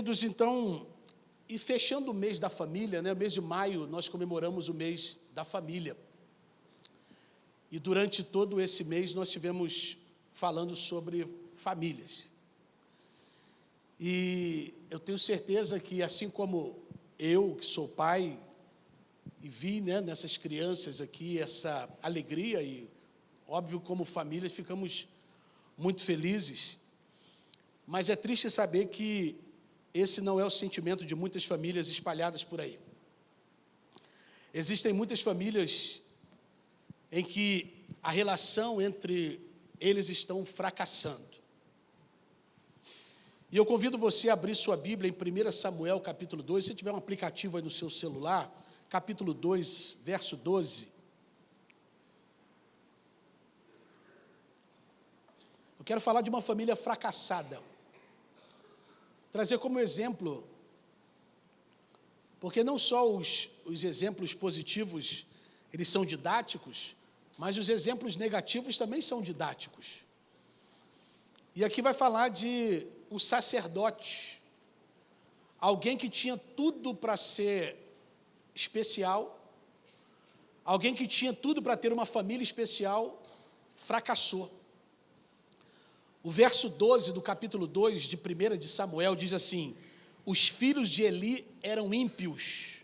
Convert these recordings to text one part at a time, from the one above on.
Queridos, então, e fechando o mês da família, né, mês de maio, nós comemoramos o mês da família. E durante todo esse mês nós estivemos falando sobre famílias. E eu tenho certeza que, assim como eu, que sou pai, e vi, né, nessas crianças aqui essa alegria, e óbvio, como famílias, ficamos muito felizes, mas é triste saber que esse não é o sentimento de muitas famílias espalhadas por aí. Existem muitas famílias em que a relação entre eles estão fracassando. E eu convido você a abrir sua Bíblia em 1 Samuel, capítulo 2, se tiver um aplicativo aí no seu celular, capítulo 2, verso 12. Eu quero falar de uma família fracassada. Trazer como exemplo, porque não só os exemplos positivos, eles são didáticos, mas os exemplos negativos também são didáticos. E aqui vai falar de um sacerdote, alguém que tinha tudo para ser especial, alguém que tinha tudo para ter uma família especial, fracassou. O verso 12 do capítulo 2 de 1 de Samuel diz assim: os filhos de Eli eram ímpios,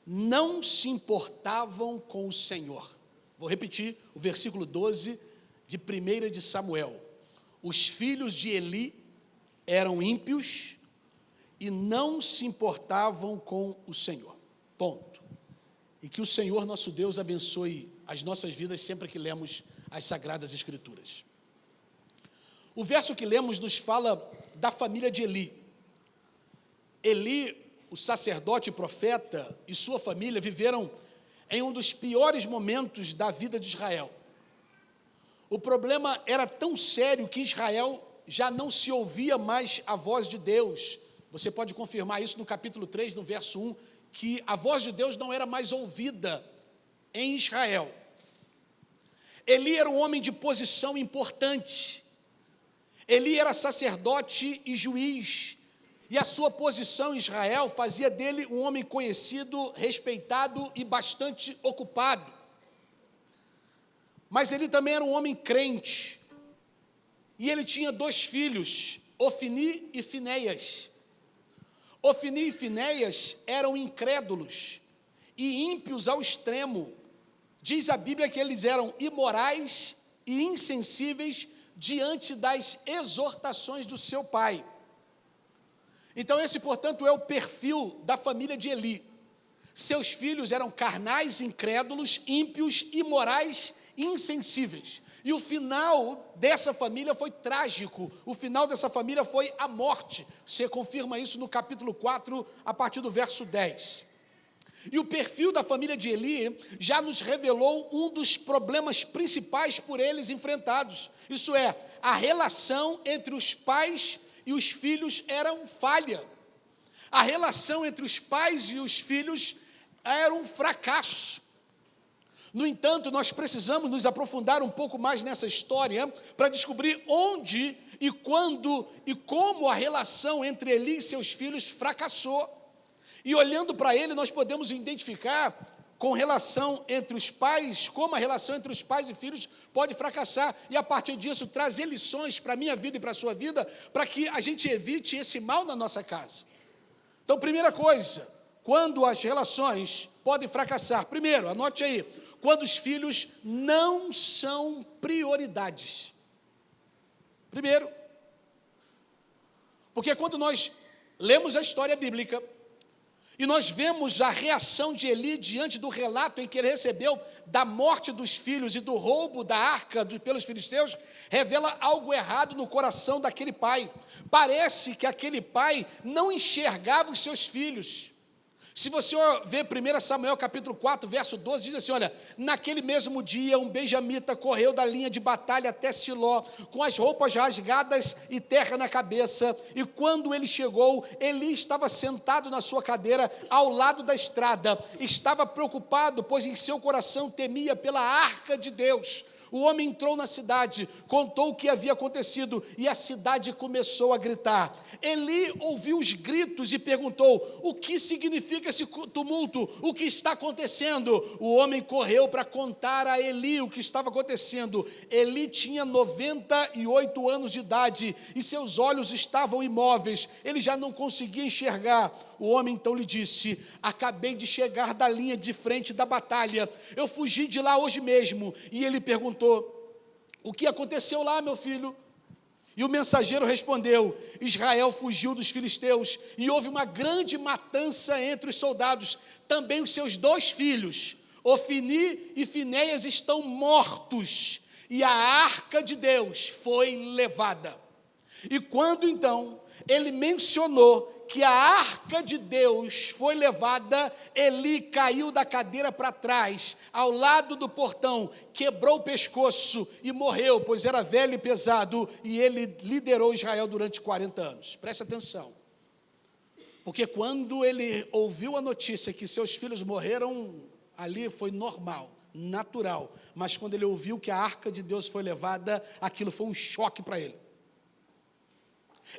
não se importavam com o Senhor. Vou repetir o versículo 12 de 1 de Samuel. Os filhos de Eli eram ímpios e não se importavam com o Senhor. Ponto. E que o Senhor nosso Deus abençoe as nossas vidas sempre que lemos as Sagradas Escrituras. O verso que lemos nos fala da família de Eli. Eli, o sacerdote e profeta, e sua família viveram em um dos piores momentos da vida de Israel. O problema era tão sério que Israel já não se ouvia mais a voz de Deus. Você pode confirmar isso no capítulo 3, no verso 1, que a voz de Deus não era mais ouvida em Israel. Eli era um homem de posição importante. Eli era sacerdote e juiz, e a sua posição em Israel fazia dele um homem conhecido, respeitado e bastante ocupado. Mas ele também era um homem crente, e ele tinha 2 filhos, Ofni e Finéias. Ofni e Finéias eram incrédulos e ímpios ao extremo. Diz a Bíblia que eles eram imorais e insensíveis diante das exortações do seu pai. Então esse, portanto, é o perfil da família de Eli. Seus filhos eram carnais, incrédulos, ímpios, imorais e insensíveis. E o final dessa família foi trágico. O final dessa família foi a morte. Você confirma isso no capítulo 4, a partir do verso 10. E o perfil da família de Eli já nos revelou um dos problemas principais por eles enfrentados. Isso é, a relação entre os pais e os filhos era falha. A relação entre os pais e os filhos era um fracasso. No entanto, nós precisamos nos aprofundar um pouco mais nessa história para descobrir onde e quando e como a relação entre Eli e seus filhos fracassou. E olhando para ele, nós podemos identificar com relação entre os pais, como a relação entre os pais e filhos pode fracassar, e a partir disso trazer lições para a minha vida e para a sua vida, para que a gente evite esse mal na nossa casa. Então, primeira coisa, quando as relações podem fracassar, primeiro, anote aí, quando os filhos não são prioridades. Primeiro, porque quando nós lemos a história bíblica, e nós vemos a reação de Eli diante do relato em que ele recebeu da morte dos filhos e do roubo da arca pelos filisteus, revela algo errado no coração daquele pai. Parece que aquele pai não enxergava os seus filhos. Se você ver 1 Samuel capítulo 4, verso 12, diz assim, olha, naquele mesmo dia um benjamita correu da linha de batalha até Siló, com as roupas rasgadas e terra na cabeça, e quando ele chegou, Eli estava sentado na sua cadeira ao lado da estrada, estava preocupado, pois em seu coração temia pela arca de Deus. O homem entrou na cidade, contou o que havia acontecido e a cidade começou a gritar. Eli ouviu os gritos e perguntou: o que significa esse tumulto? O que está acontecendo? O homem correu para contar a Eli o que estava acontecendo. Eli tinha 98 anos de idade e seus olhos estavam imóveis, ele já não conseguia enxergar. O homem então lhe disse: acabei de chegar da linha de frente da batalha, eu fugi de lá hoje mesmo. E ele perguntou: o que aconteceu lá, meu filho? E o mensageiro respondeu: Israel fugiu dos filisteus e houve uma grande matança entre os soldados. Também os seus 2 filhos, Ofni e Finéias, estão mortos e a arca de Deus foi levada. E quando então ele mencionou que a arca de Deus foi levada, Eli caiu da cadeira para trás, ao lado do portão, quebrou o pescoço e morreu, pois era velho e pesado, e ele liderou Israel durante 40 anos. Preste atenção, porque quando ele ouviu a notícia que seus filhos morreram, ali foi normal, natural, mas quando ele ouviu que a arca de Deus foi levada, aquilo foi um choque para ele.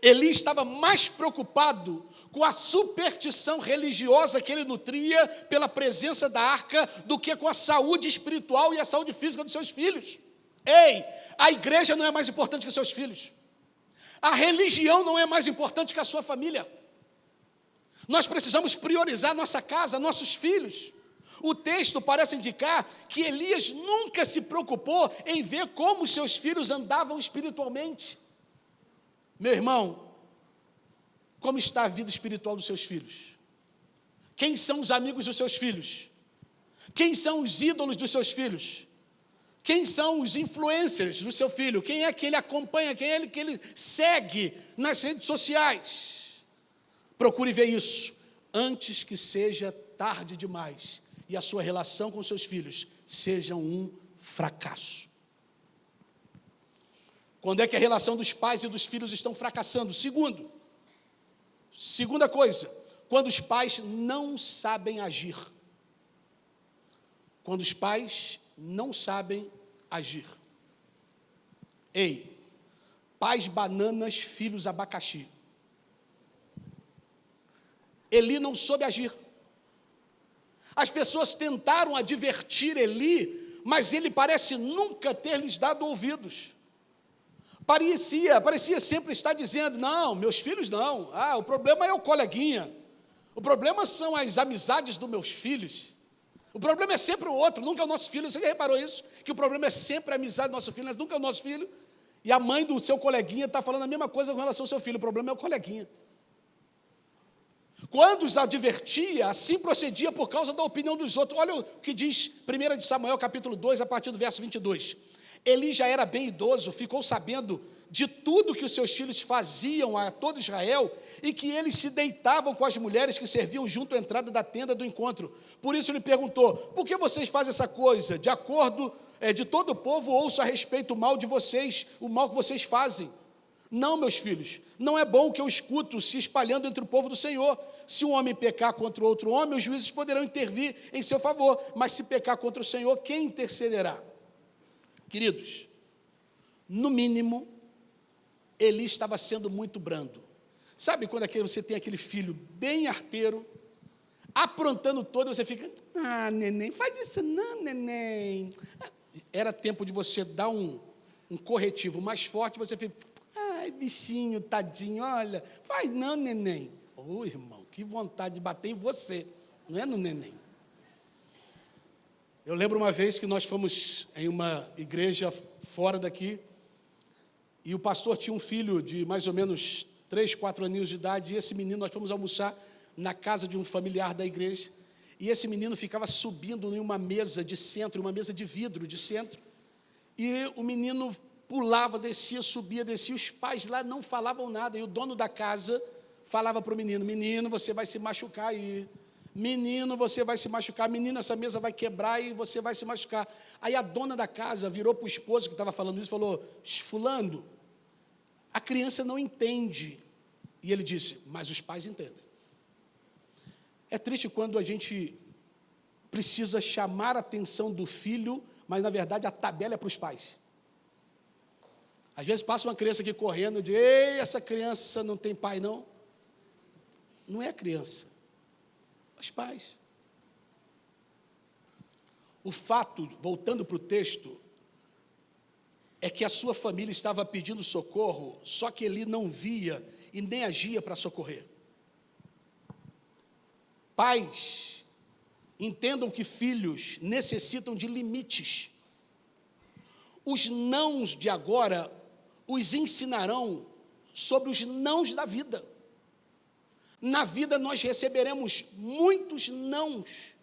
Eli estava mais preocupado com a superstição religiosa que ele nutria pela presença da arca do que com a saúde espiritual e a saúde física dos seus filhos. Ei, a igreja não é mais importante que os seus filhos. A religião não é mais importante que a sua família. Nós precisamos priorizar nossa casa, nossos filhos. O texto parece indicar que Elias nunca se preocupou em ver como seus filhos andavam espiritualmente. Meu irmão, como está a vida espiritual dos seus filhos? Quem são os amigos dos seus filhos? Quem são os ídolos dos seus filhos? Quem são os influencers do seu filho? Quem é que ele acompanha? Quem é que ele segue nas redes sociais? Procure ver isso antes que seja tarde demais e a sua relação com seus filhos seja um fracasso. Quando é que a relação dos pais e dos filhos estão fracassando? Segunda coisa, quando os pais não sabem agir. Quando os pais não sabem agir. Ei, pais bananas, filhos abacaxi. Eli não soube agir. As pessoas tentaram advertir Eli, mas ele parece nunca ter lhes dado ouvidos. Parecia sempre estar dizendo: não, meus filhos não, o problema é o coleguinha, o problema são as amizades dos meus filhos, o problema é sempre o outro, nunca é o nosso filho. Você já reparou isso? Que o problema é sempre a amizade do nosso filho, mas nunca é o nosso filho. E a mãe do seu coleguinha está falando a mesma coisa com relação ao seu filho, o problema é o coleguinha. Quando os advertia, assim procedia por causa da opinião dos outros. Olha o que diz 1 de Samuel, capítulo 2, a partir do verso 22. Eli já era bem idoso, ficou sabendo de tudo que os seus filhos faziam a todo Israel e que eles se deitavam com as mulheres que serviam junto à entrada da tenda do encontro. Por isso ele perguntou: por que vocês fazem essa coisa? De acordo de todo o povo, ouço a respeito o mal de vocês, o mal que vocês fazem. Não, meus filhos, não é bom que eu escuto se espalhando entre o povo do Senhor. Se um homem pecar contra outro homem, os juízes poderão intervir em seu favor, mas se pecar contra o Senhor, quem intercederá? Queridos, no mínimo, Eli estava sendo muito brando. Sabe quando você tem aquele filho bem arteiro, aprontando todo, e você fica: neném, faz isso não, neném. Era tempo de você dar um corretivo mais forte, você fica: ai, bichinho, tadinho, olha, faz não, neném. Irmão, que vontade de bater em você, não é no neném. Eu lembro uma vez que nós fomos em uma igreja fora daqui, e o pastor tinha um filho de mais ou menos 3, 4 aninhos de idade, e esse menino, nós fomos almoçar na casa de um familiar da igreja, e esse menino ficava subindo em uma mesa de centro, uma mesa de vidro de centro, e o menino pulava, descia, subia, descia, os pais lá não falavam nada, e o dono da casa falava para o menino: menino, você vai se machucar aí. Menino, você vai se machucar. Menino, essa mesa vai quebrar e você vai se machucar. Aí a dona da casa virou para o esposo que estava falando isso e falou: fulano, a criança não entende. E ele disse: mas os pais entendem. É triste quando a gente precisa chamar a atenção do filho, mas na verdade a tabela é para os pais. Às vezes passa uma criança aqui correndo e diz, ei, essa criança não tem pai não. Não é a criança, os pais. O fato, voltando para o texto, é que a sua família estava pedindo socorro, só que ele não via e nem agia para socorrer. Pais, entendam que filhos necessitam de limites. Os nãos de agora os ensinarão sobre os nãos da vida. Na vida nós receberemos muitos nãos.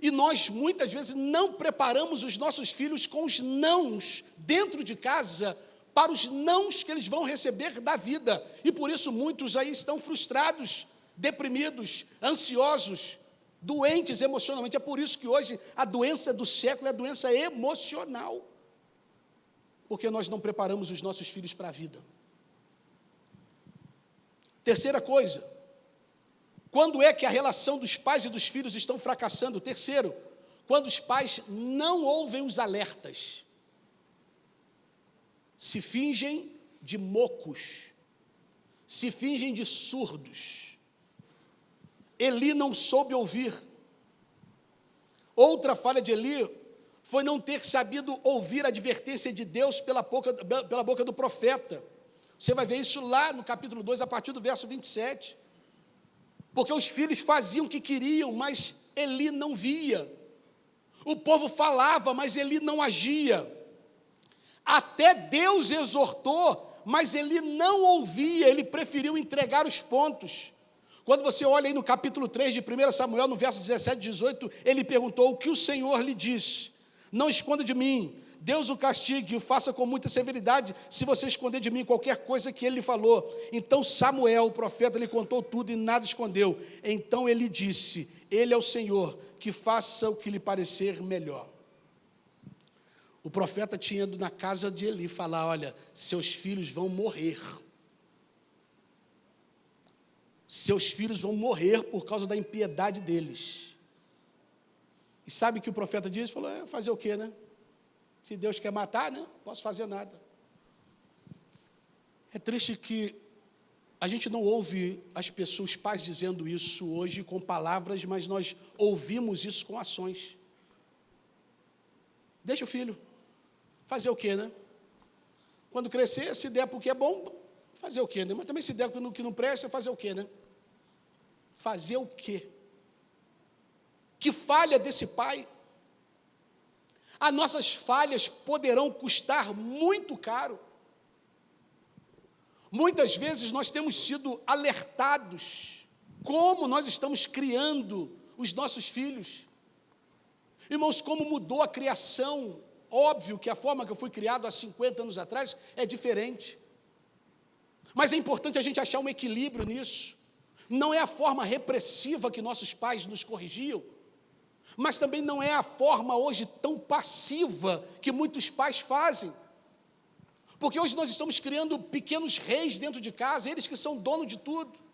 E nós, muitas vezes, não preparamos os nossos filhos com os nãos dentro de casa para os nãos que eles vão receber da vida. E por isso muitos aí estão frustrados, deprimidos, ansiosos, doentes emocionalmente. É por isso que hoje a doença do século é a doença emocional. Porque nós não preparamos os nossos filhos para a vida. Terceira coisa, quando é que a relação dos pais e dos filhos estão fracassando? Terceiro, quando os pais não ouvem os alertas, se fingem de mocos, se fingem de surdos. Eli não soube ouvir. Outra falha de Eli foi não ter sabido ouvir a advertência de Deus pela boca do profeta. Você vai ver isso lá no capítulo 2, a partir do verso 27. Porque os filhos faziam o que queriam, mas Eli não via. O povo falava, mas Eli não agia. Até Deus exortou, mas Eli não ouvia, ele preferiu entregar os pontos. Quando você olha aí no capítulo 3 de 1 Samuel, no verso 17 e 18, ele perguntou o que o Senhor lhe disse. Não esconda de mim, Deus o castigue e o faça com muita severidade, se você esconder de mim qualquer coisa que ele lhe falou. Então Samuel, o profeta, lhe contou tudo e nada escondeu. Então ele disse, ele é o Senhor, que faça o que lhe parecer melhor. O profeta tinha ido na casa de Eli falar, olha, seus filhos vão morrer. Seus filhos vão morrer por causa da impiedade deles. E sabe o que o profeta disse? Falou, fazer o quê, né? Se Deus quer matar, né? Não posso fazer nada. É triste que a gente não ouve as pessoas, os pais dizendo isso hoje com palavras, mas nós ouvimos isso com ações. Deixa o filho. Fazer o quê, né? Quando crescer, se der porque é bom, fazer o quê, né? Mas também se der no que não presta, fazer o quê, né? Fazer o quê? Que falha desse pai? As nossas falhas poderão custar muito caro. Muitas vezes nós temos sido alertados como nós estamos criando os nossos filhos. Irmãos, como mudou a criação. Óbvio que a forma que eu fui criado há 50 anos atrás é diferente. Mas é importante a gente achar um equilíbrio nisso. Não é a forma repressiva que nossos pais nos corrigiam, mas também não é a forma hoje tão passiva que muitos pais fazem. Porque hoje nós estamos criando pequenos reis dentro de casa, eles que são donos de tudo.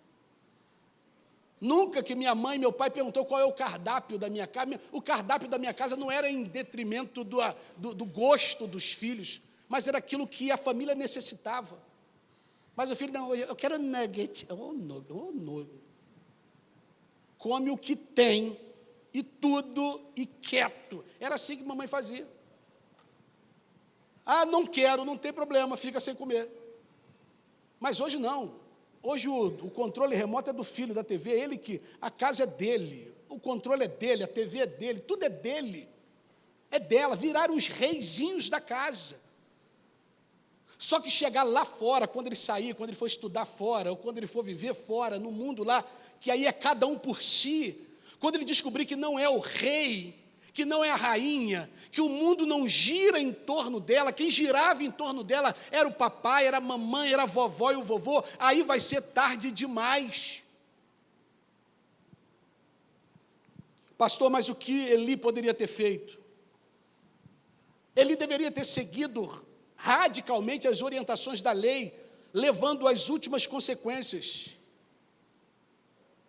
Nunca que minha mãe e meu pai perguntou qual é o cardápio da minha casa. O cardápio da minha casa não era em detrimento do gosto dos filhos, mas era aquilo que a família necessitava. Mas o filho, não, eu quero nugget. Come o que tem, e tudo, e quieto. Era assim que mamãe fazia. Ah, não quero, não tem problema, fica sem comer. Mas hoje não. Hoje o controle remoto é do filho, da TV, é ele que, a casa é dele, o controle é dele, a TV é dele, tudo é dele. É dela, viraram os reizinhos da casa. Só que chegar lá fora, quando ele sair, quando ele for estudar fora, ou quando ele for viver fora, no mundo lá, que aí é cada um por si, quando ele descobrir que não é o rei, que não é a rainha, que o mundo não gira em torno dela, quem girava em torno dela era o papai, era a mamãe, era a vovó e o vovô, aí vai ser tarde demais. Pastor, mas o que Eli poderia ter feito? Ele deveria ter seguido radicalmente as orientações da lei, levando às últimas consequências.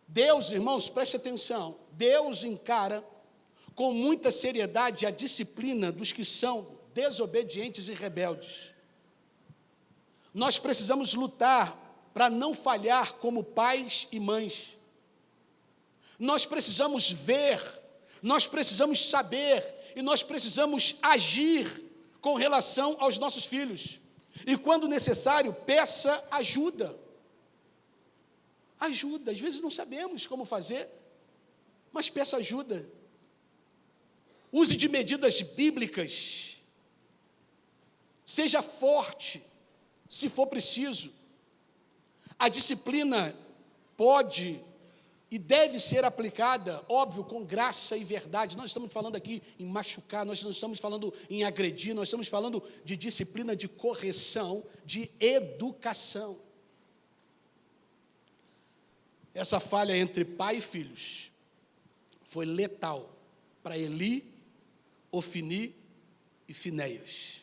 Deus, irmãos, preste atenção, Deus encara com muita seriedade a disciplina dos que são desobedientes e rebeldes. Nós precisamos lutar para não falhar como pais e mães. Nós precisamos ver, nós precisamos saber e nós precisamos agir com relação aos nossos filhos. E quando necessário, peça ajuda. Ajuda, às vezes não sabemos como fazer, mas peça ajuda. Use de medidas bíblicas. Seja forte, se for preciso. A disciplina pode e deve ser aplicada, óbvio, com graça e verdade. Nós estamos falando aqui em machucar, nós não estamos falando em agredir, nós estamos falando de disciplina, de correção, de educação. Essa falha entre pai e filhos foi letal para Eli, Ofni e Finéias.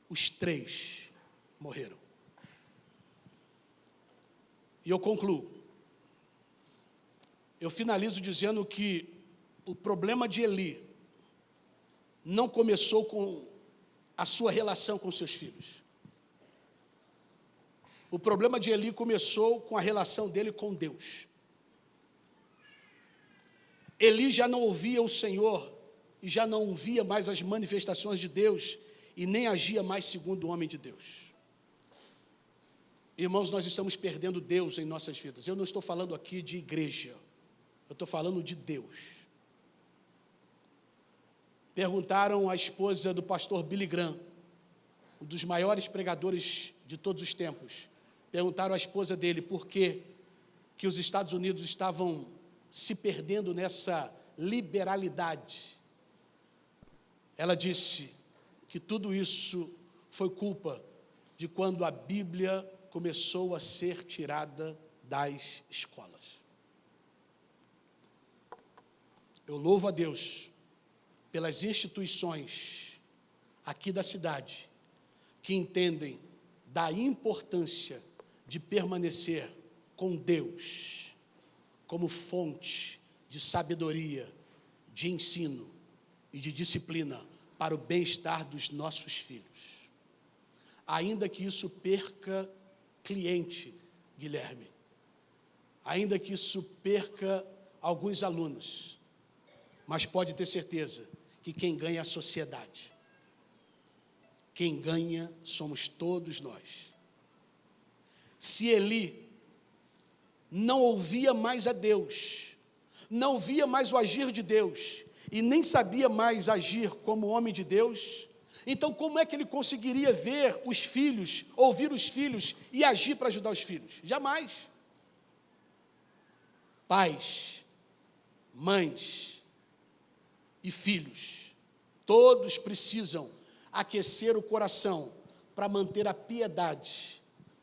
Os 3 morreram. E eu concluo. Eu finalizo dizendo que o problema de Eli não começou com a sua relação com seus filhos. O problema de Eli começou com a relação dele com Deus. Eli já não ouvia o Senhor e já não via mais as manifestações de Deus e nem agia mais segundo o homem de Deus. Irmãos, nós estamos perdendo Deus em nossas vidas. Eu não estou falando aqui de igreja, eu estou falando de Deus. Perguntaram à esposa do pastor Billy Graham, um dos maiores pregadores de todos os tempos, perguntaram à esposa dele por que os Estados Unidos estavam se perdendo nessa liberalidade. Ela disse que tudo isso foi culpa de quando a Bíblia começou a ser tirada das escolas. Eu louvo a Deus pelas instituições aqui da cidade que entendem da importância de permanecer com Deus como fonte de sabedoria, de ensino e de disciplina para o bem-estar dos nossos filhos. Ainda que isso perca cliente, Guilherme, ainda que isso perca alguns alunos, mas pode ter certeza que quem ganha é a sociedade. Quem ganha somos todos nós. Se Eli não ouvia mais a Deus, não via mais o agir de Deus, e nem sabia mais agir como homem de Deus, então como é que ele conseguiria ver os filhos, ouvir os filhos e agir para ajudar os filhos? Jamais. Pais, mães e filhos, todos precisam aquecer o coração para manter a piedade.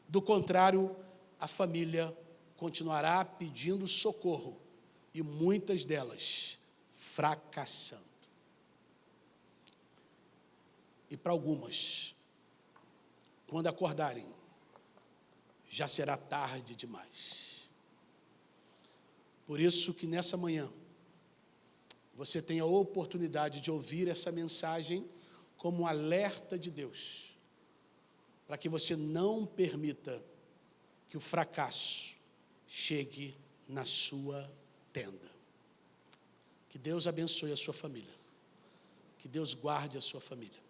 Do contrário, a família continuará pedindo socorro e muitas delas fracassando. E para algumas, quando acordarem, já será tarde demais. Por isso que nessa manhã, você tem a oportunidade de ouvir essa mensagem como um alerta de Deus, para que você não permita que o fracasso chegue na sua tenda. Que Deus abençoe a sua família. Que Deus guarde a sua família.